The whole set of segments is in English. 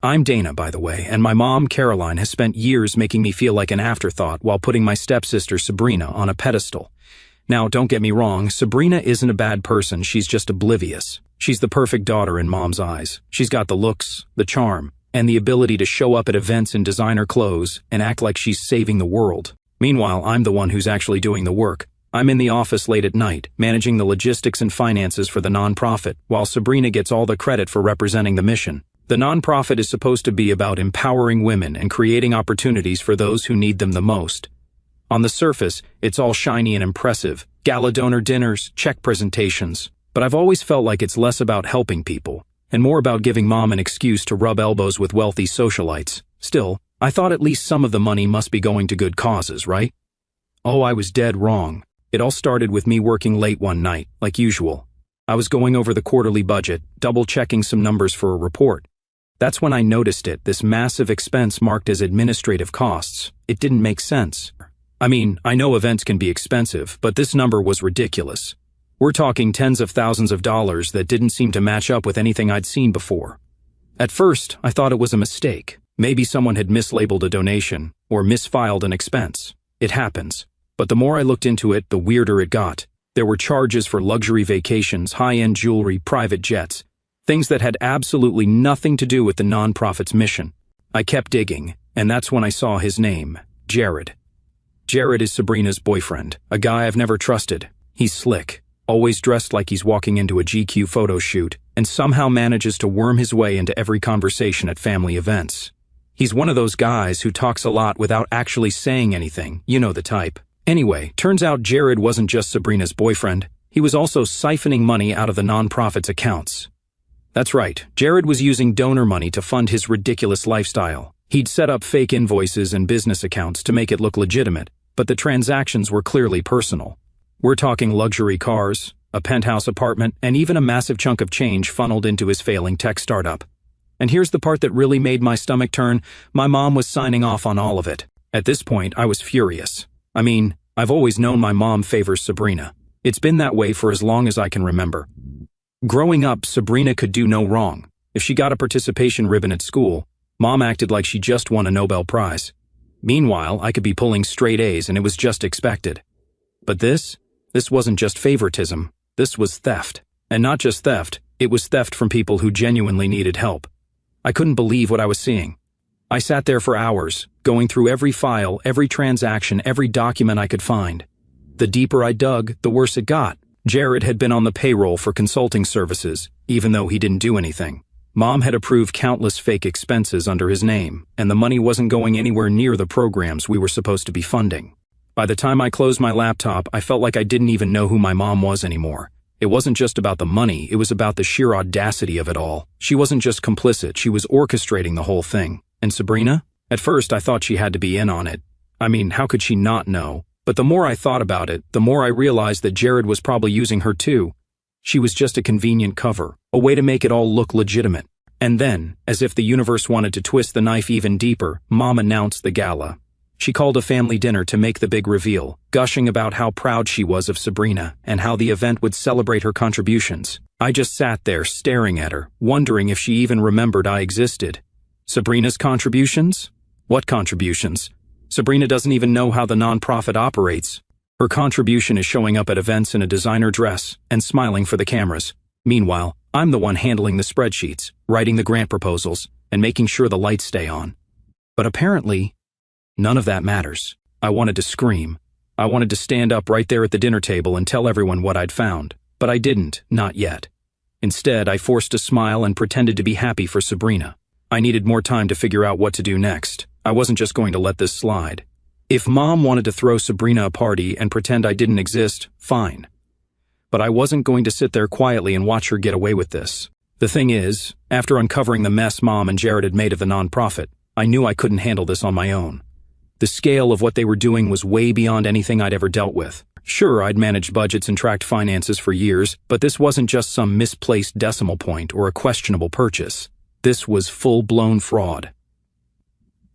I'm Dana, by the way, and my mom, Caroline, has spent years making me feel like an afterthought while putting my stepsister, Sabrina, on a pedestal. Now, don't get me wrong, Sabrina isn't a bad person, she's just oblivious. She's the perfect daughter in Mom's eyes. She's got the looks, the charm, and the ability to show up at events in designer clothes and act like she's saving the world. Meanwhile, I'm the one who's actually doing the work. I'm in the office late at night, managing the logistics and finances for the nonprofit, while Sabrina gets all the credit for representing the mission. The nonprofit is supposed to be about empowering women and creating opportunities for those who need them the most. On the surface, it's all shiny and impressive, gala donor dinners, check presentations, but I've always felt like it's less about helping people, and more about giving Mom an excuse to rub elbows with wealthy socialites. Still, I thought at least some of the money must be going to good causes, right? Oh, I was dead wrong. It all started with me working late one night, like usual. I was going over the quarterly budget, double-checking some numbers for a report. That's when I noticed it, this massive expense marked as administrative costs. It didn't make sense. I mean, I know events can be expensive, but this number was ridiculous. We're talking tens of thousands of dollars that didn't seem to match up with anything I'd seen before. At first, I thought it was a mistake. Maybe someone had mislabeled a donation or misfiled an expense. It happens. But the more I looked into it, the weirder it got. There were charges for luxury vacations, high-end jewelry, private jets, things that had absolutely nothing to do with the nonprofit's mission. I kept digging, and that's when I saw his name, Jared. Jared is Sabrina's boyfriend, a guy I've never trusted. He's slick, always dressed like he's walking into a GQ photo shoot, and somehow manages to worm his way into every conversation at family events. He's one of those guys who talks a lot without actually saying anything, you know the type. Anyway, turns out Jared wasn't just Sabrina's boyfriend, he was also siphoning money out of the nonprofit's accounts. That's right, Jared was using donor money to fund his ridiculous lifestyle. He'd set up fake invoices and business accounts to make it look legitimate, but the transactions were clearly personal. We're talking luxury cars, a penthouse apartment, and even a massive chunk of change funneled into his failing tech startup. And here's the part that really made my stomach turn, my mom was signing off on all of it. At this point, I was furious. I mean, I've always known my mom favors Sabrina. It's been that way for as long as I can remember. Growing up, Sabrina could do no wrong. If she got a participation ribbon at school, Mom acted like she just won a Nobel Prize. Meanwhile, I could be pulling straight A's and it was just expected. But this wasn't just favoritism, this was theft. And not just theft, it was theft from people who genuinely needed help. I couldn't believe what I was seeing. I sat there for hours, going through every file, every transaction, every document I could find. The deeper I dug, the worse it got. Jared had been on the payroll for consulting services, even though he didn't do anything. Mom had approved countless fake expenses under his name, and the money wasn't going anywhere near the programs we were supposed to be funding. By the time I closed my laptop, I felt like I didn't even know who my mom was anymore. It wasn't just about the money, it was about the sheer audacity of it all. She wasn't just complicit, she was orchestrating the whole thing. And Sabrina? At first, I thought she had to be in on it. I mean, how could she not know? But the more I thought about it, the more I realized that Jared was probably using her too. She was just a convenient cover, a way to make it all look legitimate. And then, as if the universe wanted to twist the knife even deeper, Mom announced the gala. She called a family dinner to make the big reveal, gushing about how proud she was of Sabrina and how the event would celebrate her contributions. I just sat there staring at her, wondering if she even remembered I existed. Sabrina's contributions? What contributions? Sabrina doesn't even know how the nonprofit operates. Her contribution is showing up at events in a designer dress and smiling for the cameras. Meanwhile, I'm the one handling the spreadsheets, writing the grant proposals, and making sure the lights stay on. But apparently, none of that matters. I wanted to scream. I wanted to stand up right there at the dinner table and tell everyone what I'd found. But I didn't, not yet. Instead, I forced a smile and pretended to be happy for Sabrina. I needed more time to figure out what to do next. I wasn't just going to let this slide. If Mom wanted to throw Sabrina a party and pretend I didn't exist, fine. But I wasn't going to sit there quietly and watch her get away with this. The thing is, after uncovering the mess Mom and Jared had made of the nonprofit, I knew I couldn't handle this on my own. The scale of what they were doing was way beyond anything I'd ever dealt with. Sure, I'd managed budgets and tracked finances for years, but this wasn't just some misplaced decimal point or a questionable purchase. This was full-blown fraud.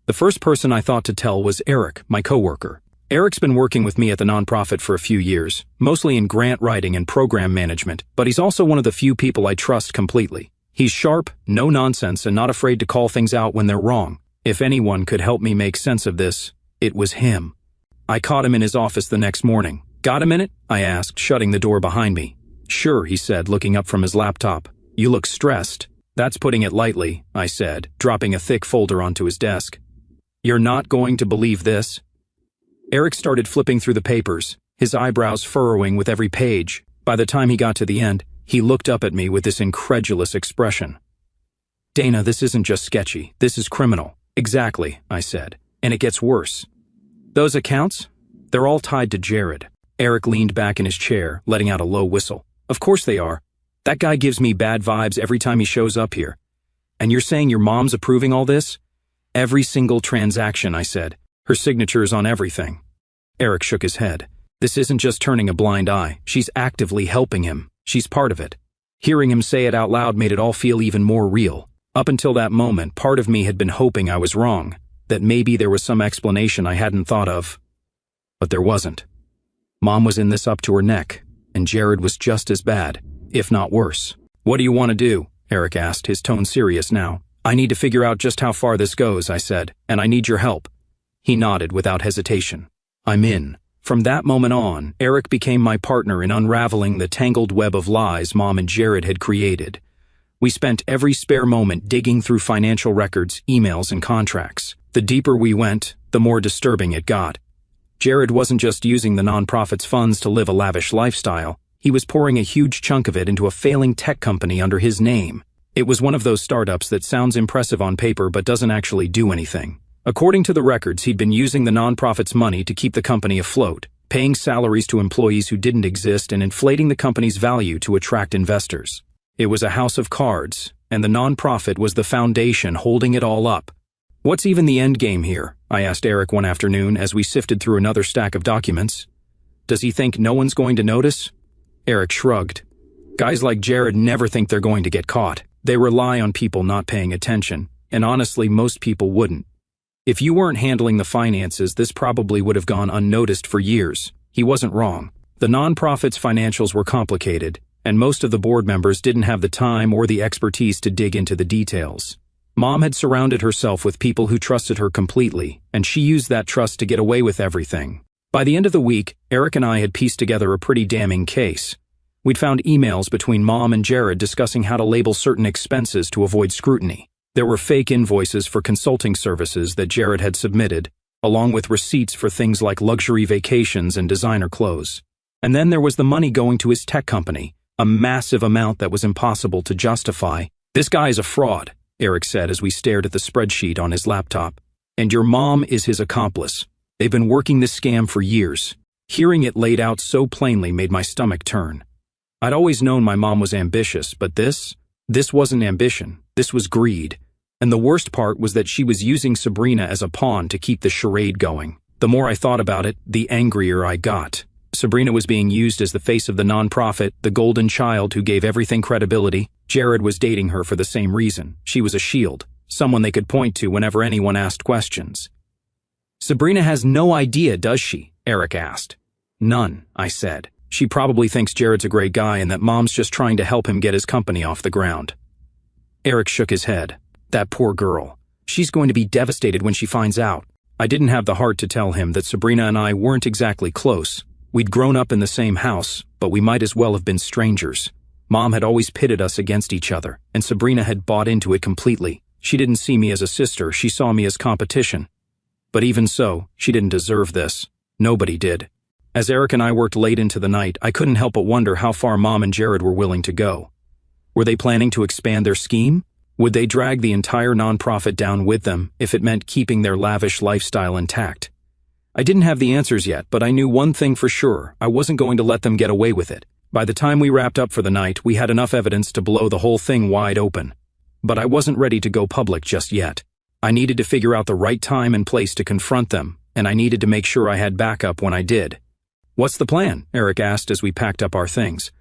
The first person I thought to tell was Eric, my coworker. Eric's been working with me at the nonprofit for a few years, mostly in grant writing and program management, but he's also one of the few people I trust completely. He's sharp, no nonsense, and not afraid to call things out when they're wrong. If anyone could help me make sense of this, it was him. I caught him in his office the next morning. "Got a minute?" I asked, shutting the door behind me. "Sure," he said, looking up from his laptop. "You look stressed." "That's putting it lightly," I said, dropping a thick folder onto his desk. "You're not going to believe this." Eric started flipping through the papers, his eyebrows furrowing with every page. By the time he got to the end, he looked up at me with this incredulous expression. "Dana, this isn't just sketchy, this is criminal." "Exactly," I said, "and it gets worse. Those accounts? They're all tied to Jared." Eric leaned back in his chair, letting out a low whistle. "Of course they are. That guy gives me bad vibes every time he shows up here. And you're saying your mom's approving all this?" "Every single transaction," I said. "Her signature's on everything." Eric shook his head. "This isn't just turning a blind eye. She's actively helping him. She's part of it." Hearing him say it out loud made it all feel even more real. Up until that moment, part of me had been hoping I was wrong, that maybe there was some explanation I hadn't thought of. But there wasn't. Mom was in this up to her neck, and Jared was just as bad, if not worse. "What do you want to do?" Eric asked, his tone serious now. "I need to figure out just how far this goes," I said, "and I need your help." He nodded without hesitation. "I'm in." From that moment on, Eric became my partner in unraveling the tangled web of lies Mom and Jared had created. We spent every spare moment digging through financial records, emails, and contracts. The deeper we went, the more disturbing it got. Jared wasn't just using the nonprofit's funds to live a lavish lifestyle. He was pouring a huge chunk of it into a failing tech company under his name. It was one of those startups that sounds impressive on paper but doesn't actually do anything. According to the records, he'd been using the nonprofit's money to keep the company afloat, paying salaries to employees who didn't exist and inflating the company's value to attract investors. It was a house of cards, and the nonprofit was the foundation holding it all up. "What's even the end game here?" I asked Eric one afternoon as we sifted through another stack of documents. "Does he think no one's going to notice?" Eric shrugged. "Guys like Jared never think they're going to get caught. They rely on people not paying attention, and honestly, most people wouldn't. If you weren't handling the finances, this probably would have gone unnoticed for years." He wasn't wrong. The nonprofit's financials were complicated, and most of the board members didn't have the time or the expertise to dig into the details. Mom had surrounded herself with people who trusted her completely, and she used that trust to get away with everything. By the end of the week, Eric and I had pieced together a pretty damning case. We'd found emails between Mom and Jared discussing how to label certain expenses to avoid scrutiny. There were fake invoices for consulting services that Jared had submitted, along with receipts for things like luxury vacations and designer clothes. And then there was the money going to his tech company, a massive amount that was impossible to justify. "This guy is a fraud," Eric said as we stared at the spreadsheet on his laptop. "And your mom is his accomplice. They've been working this scam for years." Hearing it laid out so plainly made my stomach turn. I'd always known my mom was ambitious, but this wasn't ambition. This was greed. And the worst part was that she was using Sabrina as a pawn to keep the charade going. The more I thought about it, the angrier I got. Sabrina was being used as the face of the nonprofit, the golden child who gave everything credibility. Jared was dating her for the same reason. She was a shield, someone they could point to whenever anyone asked questions. "Sabrina has no idea, does she?" Eric asked. "None," I said. "She probably thinks Jared's a great guy and that Mom's just trying to help him get his company off the ground." Eric shook his head. "That poor girl. She's going to be devastated when she finds out." I didn't have the heart to tell him that Sabrina and I weren't exactly close. We'd grown up in the same house, but we might as well have been strangers. Mom had always pitted us against each other, and Sabrina had bought into it completely. She didn't see me as a sister, she saw me as competition. But even so, she didn't deserve this. Nobody did. As Eric and I worked late into the night, I couldn't help but wonder how far Mom and Jared were willing to go. Were they planning to expand their scheme? Would they drag the entire nonprofit down with them if it meant keeping their lavish lifestyle intact? I didn't have the answers yet, but I knew one thing for sure: I wasn't going to let them get away with it. By the time we wrapped up for the night, we had enough evidence to blow the whole thing wide open. But I wasn't ready to go public just yet. I needed to figure out the right time and place to confront them, and I needed to make sure I had backup when I did. "What's the plan?" Eric asked as we packed up our things.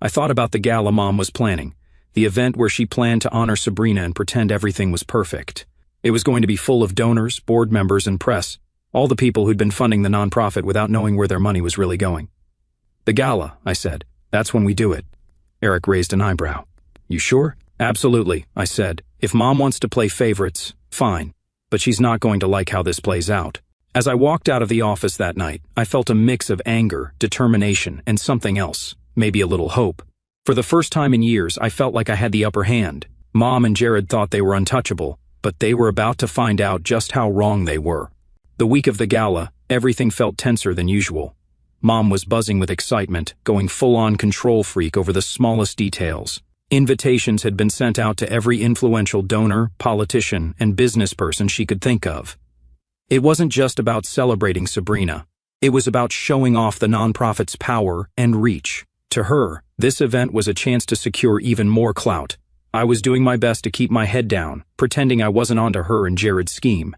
I thought about the gala Mom was planning, the event where she planned to honor Sabrina and pretend everything was perfect. It was going to be full of donors, board members, and press, all the people who'd been funding the nonprofit without knowing where their money was really going. "The gala," I said. "That's when we do it." Eric raised an eyebrow. "You sure?" Absolutely, I said. If Mom wants to play favorites, fine. But she's not going to like how this plays out. As I walked out of the office that night, I felt a mix of anger, determination, and something else, maybe a little hope. For the first time in years, I felt like I had the upper hand. Mom and Jared thought they were untouchable, but they were about to find out just how wrong they were. The week of the gala, everything felt tenser than usual. Mom was buzzing with excitement, going full-on control freak over the smallest details. Invitations had been sent out to every influential donor, politician, and business person she could think of. It wasn't just about celebrating Sabrina. It was about showing off the nonprofit's power and reach. To her, this event was a chance to secure even more clout. I was doing my best to keep my head down, pretending I wasn't onto her and Jared's scheme.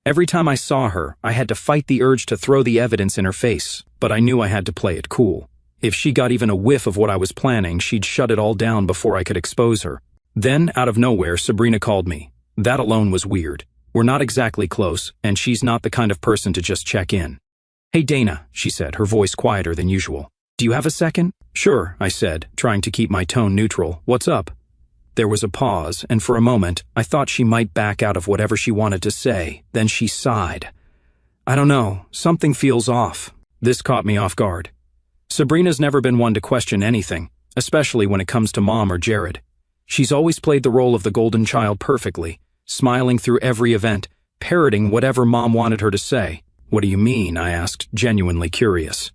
Every time I saw her, I had to fight the urge to throw the evidence in her face, but I knew I had to play it cool. If she got even a whiff of what I was planning, she'd shut it all down before I could expose her. Then, out of nowhere, Sabrina called me. That alone was weird. We're not exactly close, and she's not the kind of person to just check in. "Hey Dana," she said, her voice quieter than usual. "Do you have a second?" "Sure," I said, trying to keep my tone neutral. "What's up?" There was a pause, and for a moment, I thought she might back out of whatever she wanted to say. Then she sighed. "I don't know, something feels off." This caught me off guard. Sabrina's never been one to question anything, especially when it comes to Mom or Jared. She's always played the role of the golden child perfectly, smiling through every event, parroting whatever Mom wanted her to say. "What do you mean?" I asked, genuinely curious.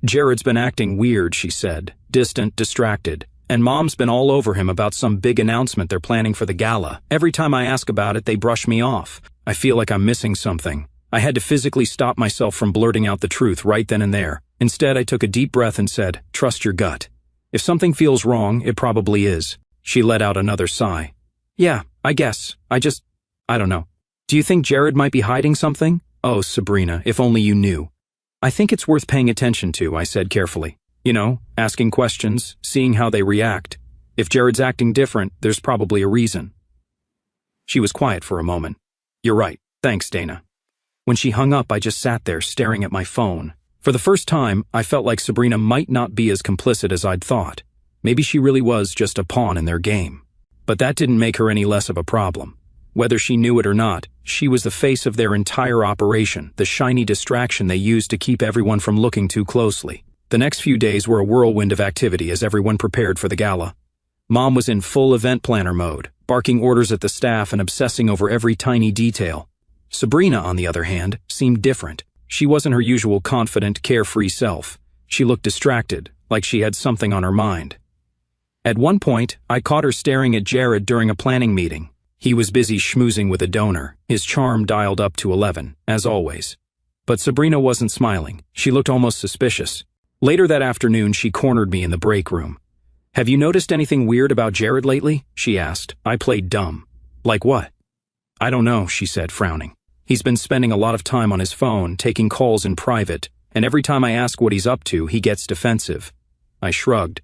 "Jared's been acting weird," she said, distant, distracted, and Mom's been all over him about some big announcement they're planning for the gala. Every time I ask about it, they brush me off. I feel like I'm missing something. I had to physically stop myself from blurting out the truth right then and there. Instead, I took a deep breath and said, "Trust your gut. If something feels wrong, it probably is." She let out another sigh. "Yeah, I guess. I don't know. Do you think Jared might be hiding something?" "Oh, Sabrina, if only you knew." "I think it's worth paying attention to," I said carefully. "You know, asking questions, seeing how they react. If Jared's acting different, there's probably a reason." She was quiet for a moment. "You're right. Thanks, Dana." When she hung up, I just sat there staring at my phone. For the first time, I felt like Sabrina might not be as complicit as I'd thought. Maybe she really was just a pawn in their game. But that didn't make her any less of a problem. Whether she knew it or not, she was the face of their entire operation, the shiny distraction they used to keep everyone from looking too closely. The next few days were a whirlwind of activity as everyone prepared for the gala. Mom was in full event planner mode, barking orders at the staff and obsessing over every tiny detail. Sabrina, on the other hand, seemed different. She wasn't her usual confident, carefree self. She looked distracted, like she had something on her mind. At one point, I caught her staring at Jared during a planning meeting. He was busy schmoozing with a donor, his charm dialed up to 11, as always. But Sabrina wasn't smiling. She looked almost suspicious. Later that afternoon, she cornered me in the break room. "Have you noticed anything weird about Jared lately?" she asked. I played dumb. "Like what?" "I don't know," she said, frowning. "He's been spending a lot of time on his phone, taking calls in private, and every time I ask what he's up to, he gets defensive." I shrugged.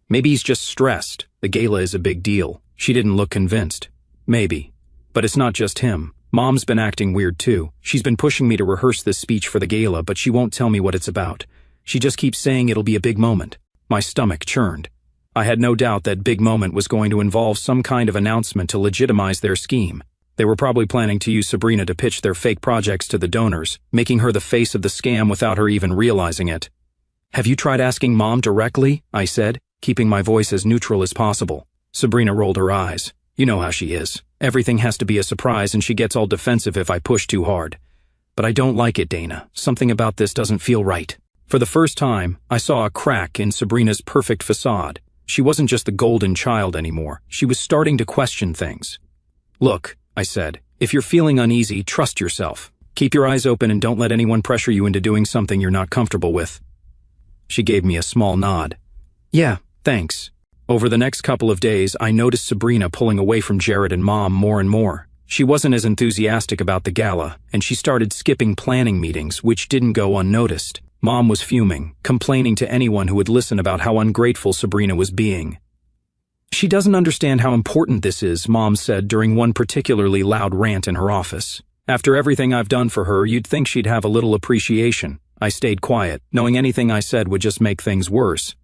"Maybe he's just stressed. The gala is a big deal." She didn't look convinced. "Maybe. But it's not just him. Mom's been acting weird too. She's been pushing me to rehearse this speech for the gala, but she won't tell me what it's about. She just keeps saying it'll be a big moment." My stomach churned. I had no doubt that big moment was going to involve some kind of announcement to legitimize their scheme. They were probably planning to use Sabrina to pitch their fake projects to the donors, making her the face of the scam without her even realizing it. "Have you tried asking Mom directly?" I said, keeping my voice as neutral as possible. Sabrina rolled her eyes. "You know how she is. Everything has to be a surprise and she gets all defensive if I push too hard. But I don't like it, Dana. Something about this doesn't feel right." For the first time, I saw a crack in Sabrina's perfect facade. She wasn't just the golden child anymore. She was starting to question things. "Look," I said, "if you're feeling uneasy, trust yourself. Keep your eyes open and don't let anyone pressure you into doing something you're not comfortable with." She gave me a small nod. "Yeah, thanks." Over the next couple of days, I noticed Sabrina pulling away from Jared and Mom more and more. She wasn't as enthusiastic about the gala, and she started skipping planning meetings, which didn't go unnoticed. Mom was fuming, complaining to anyone who would listen about how ungrateful Sabrina was being. "She doesn't understand how important this is," Mom said during one particularly loud rant in her office. "After everything I've done for her, you'd think she'd have a little appreciation." I stayed quiet, knowing anything I said would just make things worse.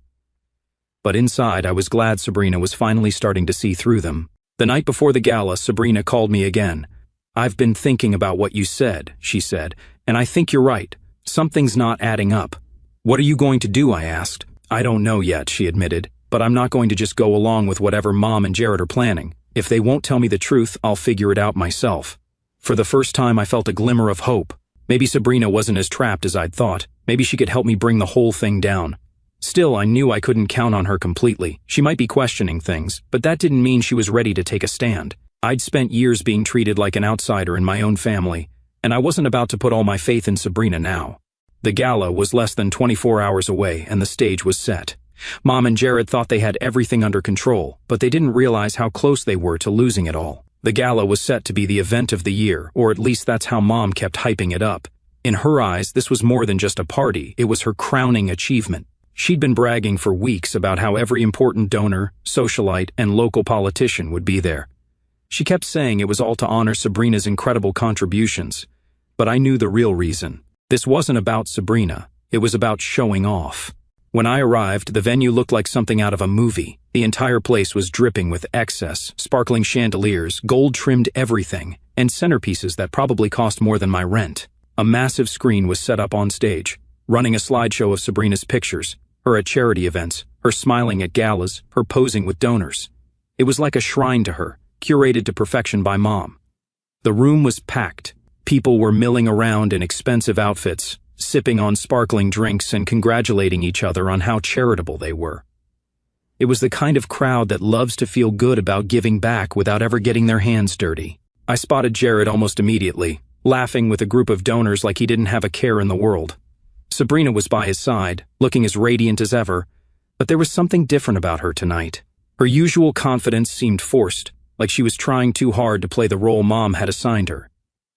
But inside, I was glad Sabrina was finally starting to see through them. The night before the gala, Sabrina called me again. "I've been thinking about what you said," she said, "and I think you're right. Something's not adding up." "What are you going to do?" I asked. "I don't know yet," she admitted, "but I'm not going to just go along with whatever Mom and Jared are planning. If they won't tell me the truth, I'll figure it out myself." For the first time, I felt a glimmer of hope. Maybe Sabrina wasn't as trapped as I'd thought. Maybe she could help me bring the whole thing down. Still, I knew I couldn't count on her completely. She might be questioning things, but that didn't mean she was ready to take a stand. I'd spent years being treated like an outsider in my own family, and I wasn't about to put all my faith in Sabrina now. The gala was less than 24 hours away, and the stage was set. Mom and Jared thought they had everything under control, but they didn't realize how close they were to losing it all. The gala was set to be the event of the year, or at least that's how Mom kept hyping it up. In her eyes, this was more than just a party, it was her crowning achievement. She'd been bragging for weeks about how every important donor, socialite, and local politician would be there. She kept saying it was all to honor Sabrina's incredible contributions. But I knew the real reason. This wasn't about Sabrina, it was about showing off. When I arrived, the venue looked like something out of a movie. The entire place was dripping with excess, sparkling chandeliers, gold-trimmed everything, and centerpieces that probably cost more than my rent. A massive screen was set up on stage, running a slideshow of Sabrina's pictures, her at charity events, her smiling at galas, her posing with donors. It was like a shrine to her, curated to perfection by Mom. The room was packed. People were milling around in expensive outfits, sipping on sparkling drinks and congratulating each other on how charitable they were. It was the kind of crowd that loves to feel good about giving back without ever getting their hands dirty. I spotted Jared almost immediately, laughing with a group of donors like he didn't have a care in the world. Sabrina was by his side, looking as radiant as ever, but there was something different about her tonight. Her usual confidence seemed forced, like she was trying too hard to play the role Mom had assigned her.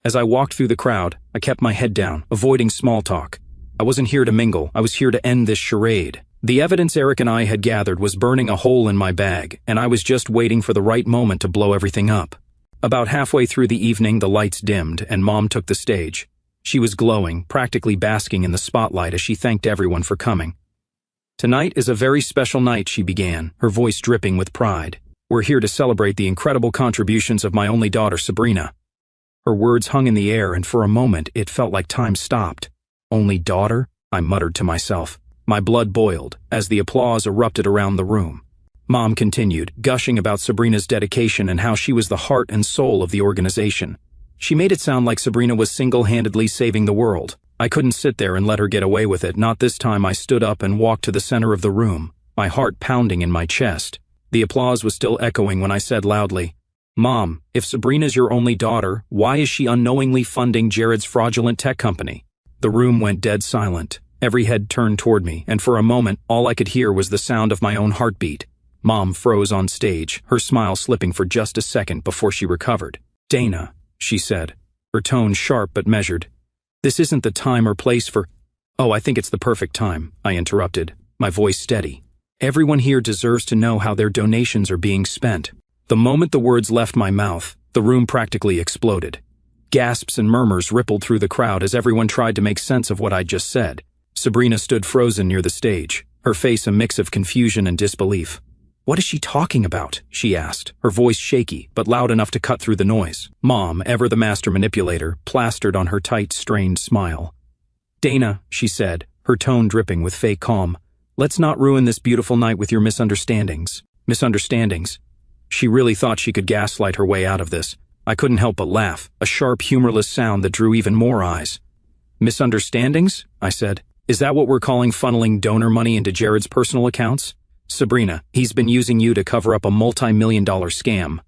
As I walked through the crowd, I kept my head down, avoiding small talk. I wasn't here to mingle, I was here to end this charade. The evidence Eric and I had gathered was burning a hole in my bag, and I was just waiting for the right moment to blow everything up. About halfway through the evening, the lights dimmed, and Mom took the stage. She was glowing, practically basking in the spotlight as she thanked everyone for coming. "Tonight is a very special night," she began, her voice dripping with pride. "We're here to celebrate the incredible contributions of my only daughter, Sabrina." Her words hung in the air, and for a moment it felt like time stopped. "Only daughter?" I muttered to myself. My blood boiled as the applause erupted around the room. Mom continued, gushing about Sabrina's dedication and how she was the heart and soul of the organization. She made it sound like Sabrina was single-handedly saving the world. I couldn't sit there and let her get away with it. Not this time. I stood up and walked to the center of the room, my heart pounding in my chest. The applause was still echoing when I said loudly, "Mom, if Sabrina's your only daughter, why is she unknowingly funding Jared's fraudulent tech company?" The room went dead silent. Every head turned toward me, and for a moment, all I could hear was the sound of my own heartbeat. Mom froze on stage, her smile slipping for just a second before she recovered. "Dana," she said, her tone sharp but measured. "This isn't the time or place for—" "Oh, I think it's the perfect time," I interrupted, my voice steady. "Everyone here deserves to know how their donations are being spent." The moment the words left my mouth, the room practically exploded. Gasps and murmurs rippled through the crowd as everyone tried to make sense of what I'd just said. Sabrina stood frozen near the stage, her face a mix of confusion and disbelief. "What is she talking about?" she asked, her voice shaky but loud enough to cut through the noise. Mom, ever the master manipulator, plastered on her tight, strained smile. "Dana," she said, her tone dripping with fake calm, "let's not ruin this beautiful night with your misunderstandings." Misunderstandings? She really thought she could gaslight her way out of this. I couldn't help but laugh, a sharp, humorless sound that drew even more eyes. "Misunderstandings?" I said. "Is that what we're calling funneling donor money into Jared's personal accounts? Sabrina, he's been using you to cover up a multi-million-dollar scam."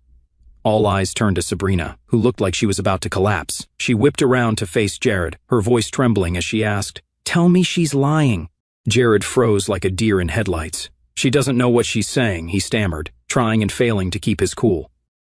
All eyes turned to Sabrina, who looked like she was about to collapse. She whipped around to face Jared, her voice trembling as she asked, "Tell me she's lying." Jared froze like a deer in headlights. "She doesn't know what she's saying," he stammered, trying and failing to keep his cool.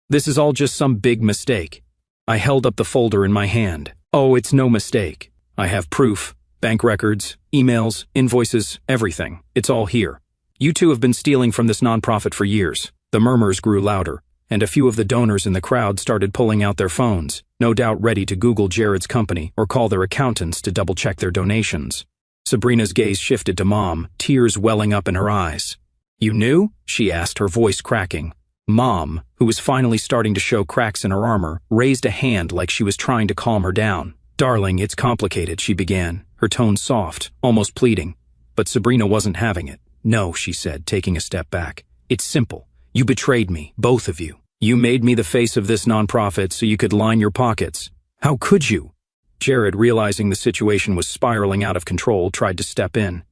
"This is all just some big mistake." I held up the folder in my hand. "Oh, it's no mistake. I have proof, bank records, emails, invoices, everything. It's all here. You two have been stealing from this nonprofit for years." The murmurs grew louder, and a few of the donors in the crowd started pulling out their phones, no doubt ready to Google Jared's company or call their accountants to double-check their donations. Sabrina's gaze shifted to Mom, tears welling up in her eyes. You knew? She asked, her voice cracking. Mom, who was finally starting to show cracks in her armor, raised a hand like she was trying to calm her down. Darling, it's complicated, she began, her tone soft, almost pleading. But Sabrina wasn't having it. No, she said, taking a step back. It's simple. You betrayed me, both of you. You made me the face of this nonprofit so you could line your pockets. How could you? Jared, realizing the situation was spiraling out of control, tried to step in.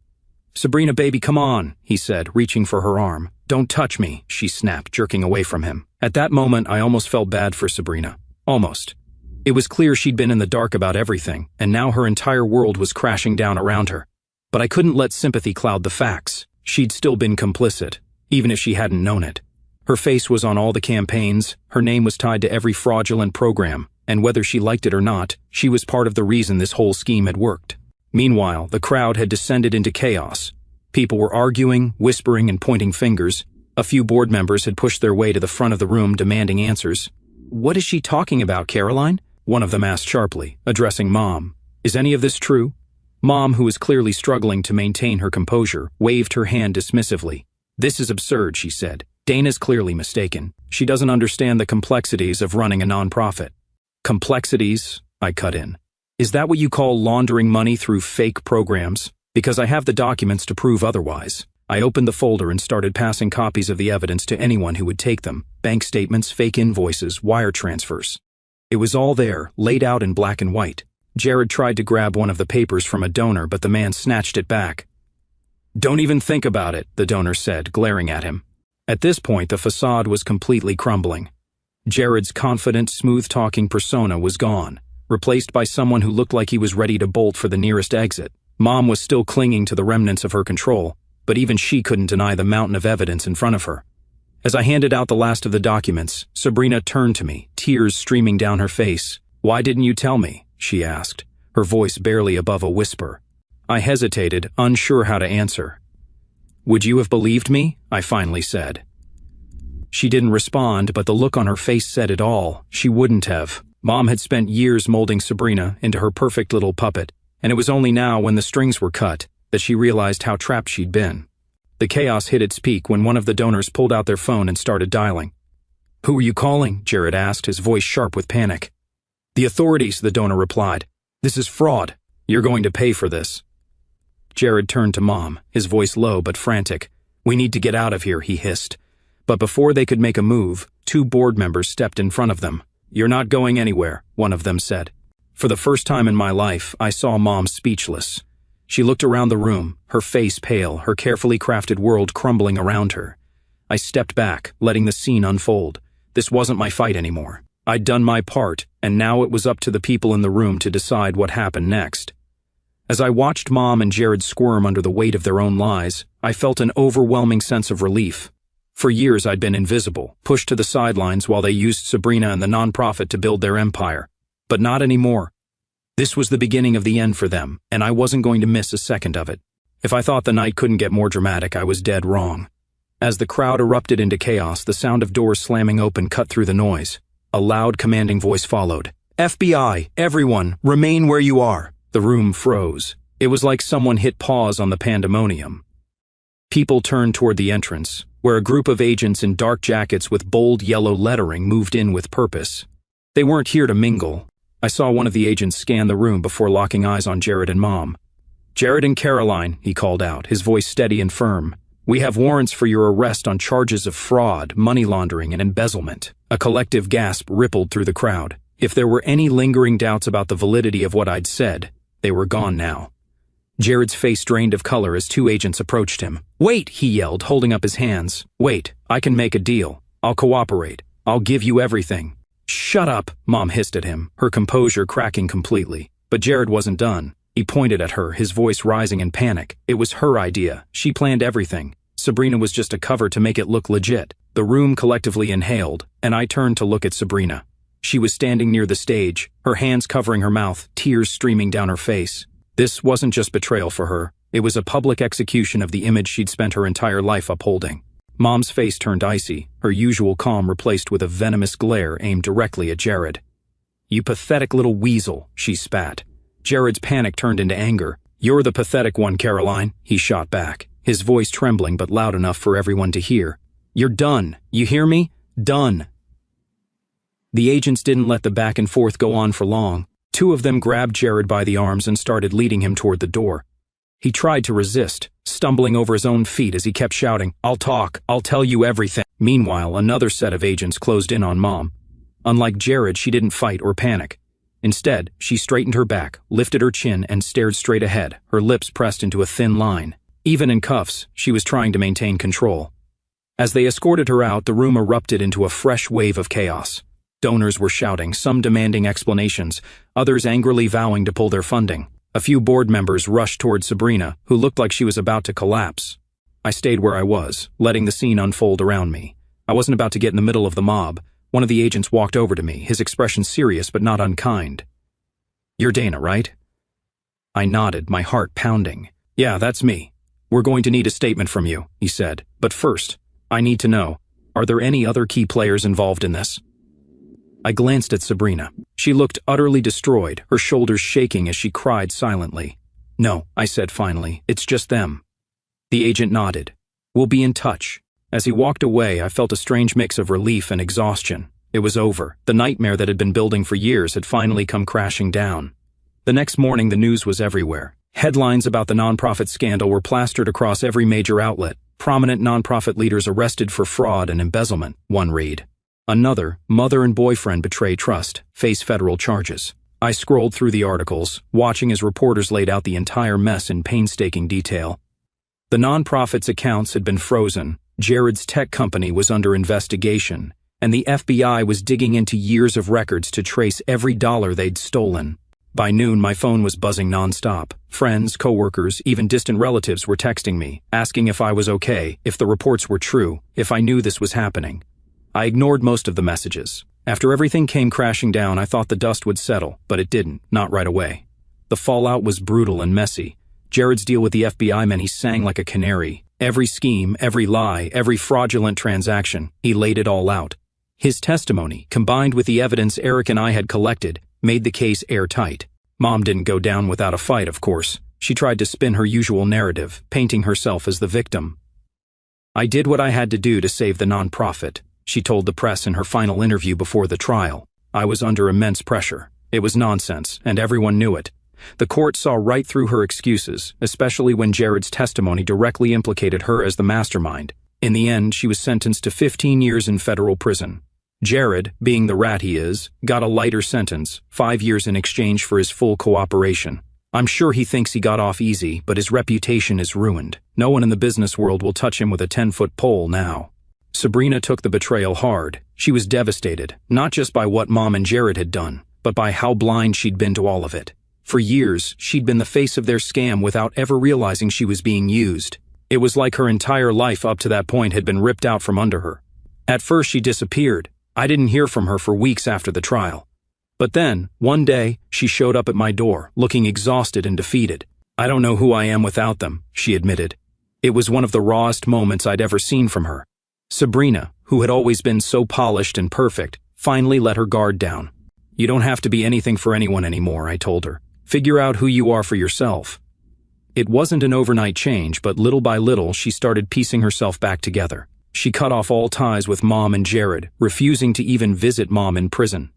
Sabrina, baby, come on, he said, reaching for her arm. Don't touch me, she snapped, jerking away from him. At that moment, I almost felt bad for Sabrina. Almost. It was clear she'd been in the dark about everything, and now her entire world was crashing down around her. But I couldn't let sympathy cloud the facts. She'd still been complicit, even if she hadn't known it. Her face was on all the campaigns, her name was tied to every fraudulent program, and whether she liked it or not, she was part of the reason this whole scheme had worked. Meanwhile, the crowd had descended into chaos. People were arguing, whispering, and pointing fingers. A few board members had pushed their way to the front of the room demanding answers. What is she talking about, Caroline? One of them asked sharply, addressing Mom. Is any of this true? Mom, who was clearly struggling to maintain her composure, waved her hand dismissively. This is absurd, she said. Dana's clearly mistaken. She doesn't understand the complexities of running a nonprofit. Complexities? I cut in. Is that what you call laundering money through fake programs? Because I have the documents to prove otherwise. I opened the folder and started passing copies of the evidence to anyone who would take them. Bank statements, fake invoices, wire transfers. It was all there, laid out in black and white. Jared tried to grab one of the papers from a donor, but the man snatched it back. Don't even think about it, the donor said, glaring at him. At this point, the facade was completely crumbling. Jared's confident, smooth-talking persona was gone, replaced by someone who looked like he was ready to bolt for the nearest exit. Mom was still clinging to the remnants of her control, but even she couldn't deny the mountain of evidence in front of her. As I handed out the last of the documents, Sabrina turned to me, tears streaming down her face. Why didn't you tell me? She asked, her voice barely above a whisper. I hesitated, unsure how to answer. Would you have believed me? I finally said. She didn't respond, but the look on her face said it all. She wouldn't have. Mom had spent years molding Sabrina into her perfect little puppet, and it was only now, when the strings were cut, that she realized how trapped she'd been. The chaos hit its peak when one of the donors pulled out their phone and started dialing. Who are you calling? Jared asked, his voice sharp with panic. The authorities, the donor replied. This is fraud. You're going to pay for this. Jared turned to Mom, his voice low but frantic. We need to get out of here, he hissed. But before they could make a move, 2 board members stepped in front of them. You're not going anywhere, one of them said. For the first time in my life, I saw Mom speechless. She looked around the room, her face pale, her carefully crafted world crumbling around her. I stepped back, letting the scene unfold. This wasn't my fight anymore. I'd done my part, and now it was up to the people in the room to decide what happened next. As I watched Mom and Jared squirm under the weight of their own lies, I felt an overwhelming sense of relief. For years I'd been invisible, pushed to the sidelines while they used Sabrina and the nonprofit to build their empire. But not anymore. This was the beginning of the end for them, and I wasn't going to miss a second of it. If I thought the night couldn't get more dramatic, I was dead wrong. As the crowd erupted into chaos, the sound of doors slamming open cut through the noise. A loud, commanding voice followed. FBI, everyone, remain where you are. The room froze. It was like someone hit pause on the pandemonium. People turned toward the entrance, where a group of agents in dark jackets with bold yellow lettering moved in with purpose. They weren't here to mingle. I saw one of the agents scan the room before locking eyes on Jared and Mom. Jared and Caroline, he called out, his voice steady and firm. We have warrants for your arrest on charges of fraud, money laundering, and embezzlement. A collective gasp rippled through the crowd. If there were any lingering doubts about the validity of what I'd said, they were gone now. Jared's face drained of color as 2 agents approached him. Wait, he yelled, holding up his hands. Wait, I can make a deal. I'll cooperate. I'll give you everything. Shut up, Mom hissed at him, her composure cracking completely. But Jared wasn't done. He pointed at her, his voice rising in panic. It was her idea. She planned everything. Sabrina was just a cover to make it look legit. The room collectively inhaled, and I turned to look at Sabrina. She was standing near the stage, her hands covering her mouth, tears streaming down her face. This wasn't just betrayal for her. It was a public execution of the image she'd spent her entire life upholding. Mom's face turned icy, her usual calm replaced with a venomous glare aimed directly at Jared. You pathetic little weasel, she spat. Jared's panic turned into anger. You're the pathetic one, Caroline, he shot back. his voice trembling but loud enough for everyone to hear. "You're done. You hear me? Done." The agents didn't let the back and forth go on for long. Two of them grabbed Jared by the arms and started leading him toward the door. He tried to resist, stumbling over his own feet as he kept shouting, "I'll talk. I'll tell you everything." Meanwhile, another set of agents closed in on Mom. Unlike Jared, she didn't fight or panic. Instead, she straightened her back, lifted her chin, and stared straight ahead, her lips pressed into a thin line. Even in cuffs, she was trying to maintain control. As they escorted her out, the room erupted into a fresh wave of chaos. Donors were shouting, some demanding explanations, others angrily vowing to pull their funding. A few board members rushed toward Sabrina, who looked like she was about to collapse. I stayed where I was, letting the scene unfold around me. I wasn't about to get in the middle of the mob. One of the agents walked over to me, his expression serious but not unkind. "You're Dana, right?" I nodded, my heart pounding. "Yeah, that's me. We're going to need a statement from you," he said. "But first, I need to know, are there any other key players involved in this?" I glanced at Sabrina. She looked utterly destroyed, her shoulders shaking as she cried silently. "No," I said finally, "it's just them." The agent nodded. "We'll be in touch." As he walked away, I felt a strange mix of relief and exhaustion. It was over. The nightmare that had been building for years had finally come crashing down. The next morning, the news was everywhere. Headlines about the nonprofit scandal were plastered across every major outlet. "Prominent nonprofit leaders arrested for fraud and embezzlement," one read. Another, "Mother and boyfriend betray trust, face federal charges." I scrolled through the articles, watching as reporters laid out the entire mess in painstaking detail. The nonprofit's accounts had been frozen, Jared's tech company was under investigation, and the FBI was digging into years of records to trace every dollar they'd stolen. By noon, my phone was buzzing nonstop. Friends, coworkers, even distant relatives were texting me, asking if I was okay, if the reports were true, if I knew this was happening. I ignored most of the messages. After everything came crashing down, I thought the dust would settle, but it didn't, not right away. The fallout was brutal and messy. Jared's deal with the FBI meant he sang like a canary. Every scheme, every lie, every fraudulent transaction, he laid it all out. His testimony, combined with the evidence Eric and I had collected, made the case airtight. Mom didn't go down without a fight, of course. She tried to spin her usual narrative, painting herself as the victim. "I did what I had to do to save the nonprofit," she told the press in her final interview before the trial. "I was under immense pressure. It was nonsense, and everyone knew it." The court saw right through her excuses, especially when Jared's testimony directly implicated her as the mastermind. In the end, she was sentenced to 15 years in federal prison. Jared, being the rat he is, got a lighter sentence, 5 years in exchange for his full cooperation. I'm sure he thinks he got off easy, but his reputation is ruined. No one in the business world will touch him with a 10-foot pole now. Sabrina took the betrayal hard. She was devastated, not just by what Mom and Jared had done, but by how blind she'd been to all of it. For years, she'd been the face of their scam without ever realizing she was being used. It was like her entire life up to that point had been ripped out from under her. At first, she disappeared. I didn't hear from her for weeks after the trial. But then, one day, she showed up at my door, looking exhausted and defeated. "I don't know who I am without them," she admitted. It was one of the rawest moments I'd ever seen from her. Sabrina, who had always been so polished and perfect, finally let her guard down. "You don't have to be anything for anyone anymore," I told her. "Figure out who you are for yourself." It wasn't an overnight change, but little by little she started piecing herself back together. She cut off all ties with Mom and Jared, refusing to even visit Mom in prison.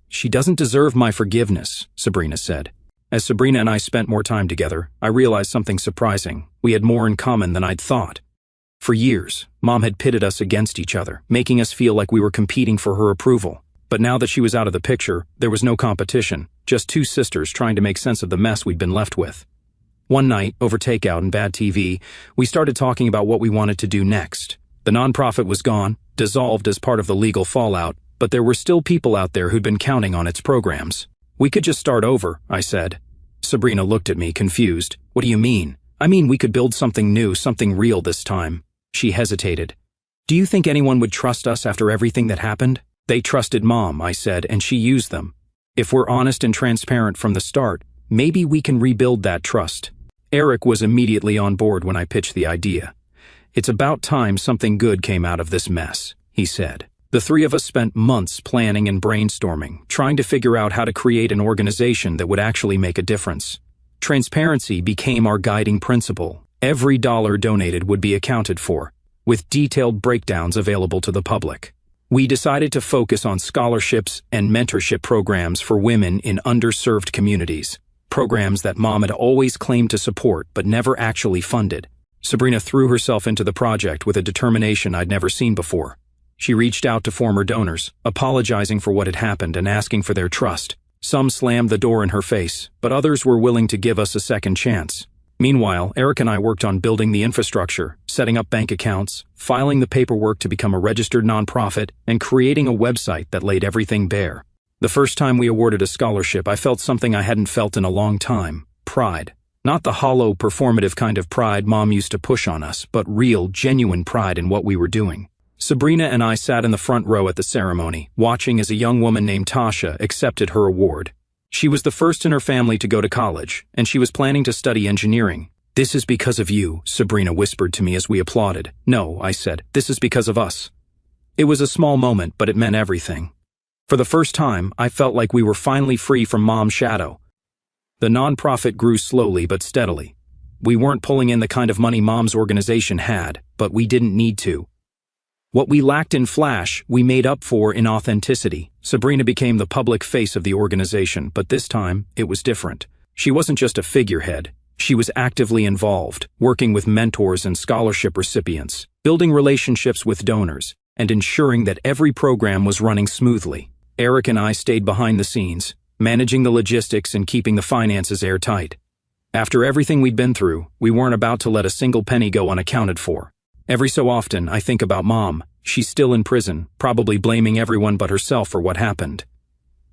"She doesn't deserve my forgiveness," Sabrina said. As Sabrina and I spent more time together, I realized something surprising. We had more in common than I'd thought. For years, Mom had pitted us against each other, making us feel like we were competing for her approval. But now that she was out of the picture, there was no competition, just two sisters trying to make sense of the mess we'd been left with. One night, over takeout and bad TV, we started talking about what we wanted to do next. The nonprofit was gone, dissolved as part of the legal fallout, but there were still people out there who'd been counting on its programs. "We could just start over," I said. Sabrina looked at me, confused. "What do you mean?" "I mean, we could build something new, something real this time." She hesitated. "Do you think anyone would trust us after everything that happened?" "They trusted Mom," I said, "and she used them. If we're honest and transparent from the start, maybe we can rebuild that trust." Eric was immediately on board when I pitched the idea. "It's about time something good came out of this mess," he said. The three of us spent months planning and brainstorming, trying to figure out how to create an organization that would actually make a difference. Transparency became our guiding principle. Every dollar donated would be accounted for, with detailed breakdowns available to the public. We decided to focus on scholarships and mentorship programs for women in underserved communities, programs that Mom had always claimed to support but never actually funded. Sabrina threw herself into the project with a determination I'd never seen before. She reached out to former donors, apologizing for what had happened and asking for their trust. Some slammed the door in her face, but others were willing to give us a second chance. Meanwhile, Eric and I worked on building the infrastructure, setting up bank accounts, filing the paperwork to become a registered nonprofit, and creating a website that laid everything bare. The first time we awarded a scholarship, I felt something I hadn't felt in a long time: pride. Not the hollow, performative kind of pride Mom used to push on us, but real, genuine pride in what we were doing. Sabrina and I sat in the front row at the ceremony, watching as a young woman named Tasha accepted her award. She was the first in her family to go to college, and she was planning to study engineering. "This is because of you," Sabrina whispered to me as we applauded. "No," I said, "this is because of us." It was a small moment, but it meant everything. For the first time, I felt like we were finally free from Mom's shadow. The nonprofit grew slowly but steadily. We weren't pulling in the kind of money Mom's organization had, but we didn't need to. What we lacked in flash, we made up for in authenticity. Sabrina became the public face of the organization, but this time, it was different. She wasn't just a figurehead. She was actively involved, working with mentors and scholarship recipients, building relationships with donors, and ensuring that every program was running smoothly. Eric and I stayed behind the scenes, managing the logistics and keeping the finances airtight. After everything we'd been through, we weren't about to let a single penny go unaccounted for. Every so often, I think about Mom. She's still in prison, probably blaming everyone but herself for what happened.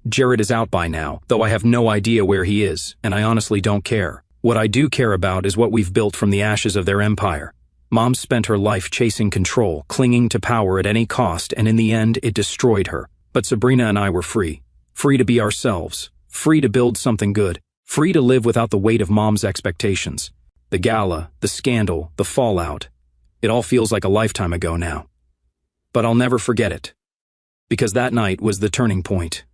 Jared is out by now, though I have no idea where he is, and I honestly don't care. What I do care about is what we've built from the ashes of their empire. Mom spent her life chasing control, clinging to power at any cost, and in the end, it destroyed her. But Sabrina and I were free. Free to be ourselves. Free to build something good. Free to live without the weight of Mom's expectations. The gala, the scandal, the fallout. It all feels like a lifetime ago now. But I'll never forget it. Because that night was the turning point.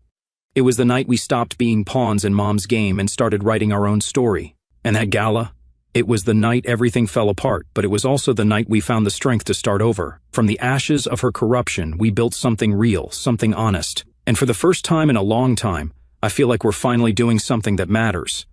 It was the night we stopped being pawns in Mom's game and started writing our own story. And that gala? It was the night everything fell apart, but it was also the night we found the strength to start over. From the ashes of her corruption, we built something real, something honest. And for the first time in a long time, I feel like we're finally doing something that matters.